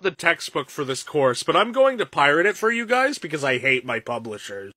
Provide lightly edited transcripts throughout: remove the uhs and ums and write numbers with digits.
bought the textbook for this course, but I'm going to pirate it for you guys because I hate my publishers.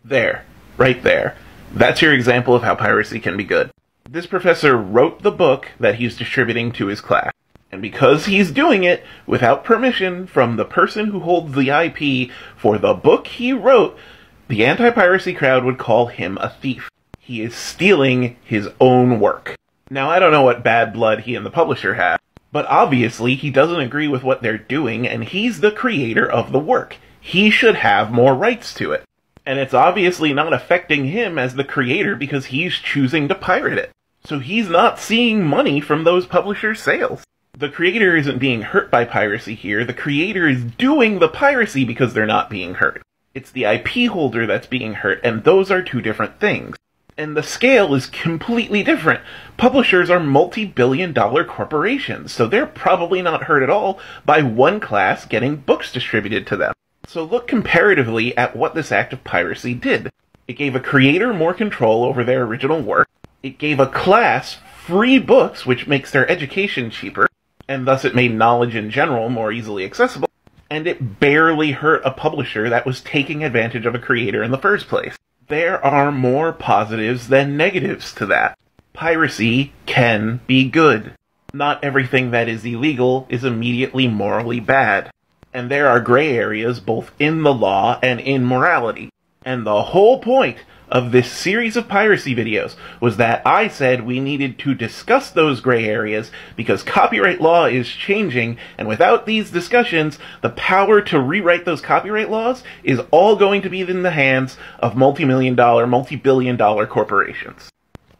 There. Right there. That's your example of how piracy can be good. This professor wrote the book that he's distributing to his class. And because he's doing it without permission from the person who holds the IP for the book he wrote, the anti-piracy crowd would call him a thief. He is stealing his own work. Now, I don't know what bad blood he and the publisher have, but obviously he doesn't agree with what they're doing, and he's the creator of the work. He should have more rights to it. And it's obviously not affecting him as the creator because he's choosing to pirate it. So he's not seeing money from those publishers' sales. The creator isn't being hurt by piracy here. The creator is doing the piracy because they're not being hurt. It's the IP holder that's being hurt, and those are two different things. And the scale is completely different. Publishers are multi-billion-dollar corporations, so they're probably not hurt at all by one class getting books distributed to them. So look comparatively at what this act of piracy did. It gave a creator more control over their original work. It gave a class free books, which makes their education cheaper, and thus it made knowledge in general more easily accessible. And it barely hurt a publisher that was taking advantage of a creator in the first place. There are more positives than negatives to that. Piracy can be good. Not everything that is illegal is immediately morally bad. And there are gray areas both in the law and in morality. And the whole point of this series of piracy videos was that I said we needed to discuss those gray areas because copyright law is changing, and without these discussions, the power to rewrite those copyright laws is all going to be in the hands of multi-million-dollar, multi-billion-dollar corporations.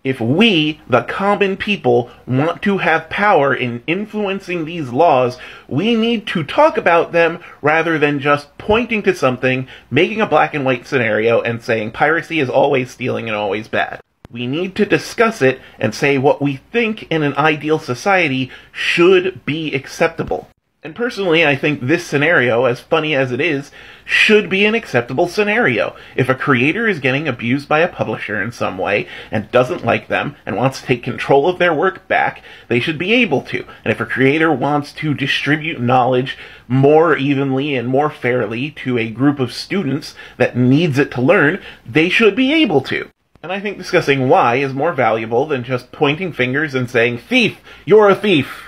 If we, the common people, want to have power in influencing these laws, we need to talk about them rather than just pointing to something, making a black and white scenario, and saying piracy is always stealing and always bad. We need to discuss it and say what we think in an ideal society should be acceptable. And personally, I think this scenario, as funny as it is, should be an acceptable scenario. If a creator is getting abused by a publisher in some way, and doesn't like them, and wants to take control of their work back, they should be able to. And if a creator wants to distribute knowledge more evenly and more fairly to a group of students that needs it to learn, they should be able to. And I think discussing why is more valuable than just pointing fingers and saying, "Thief! You're a thief!"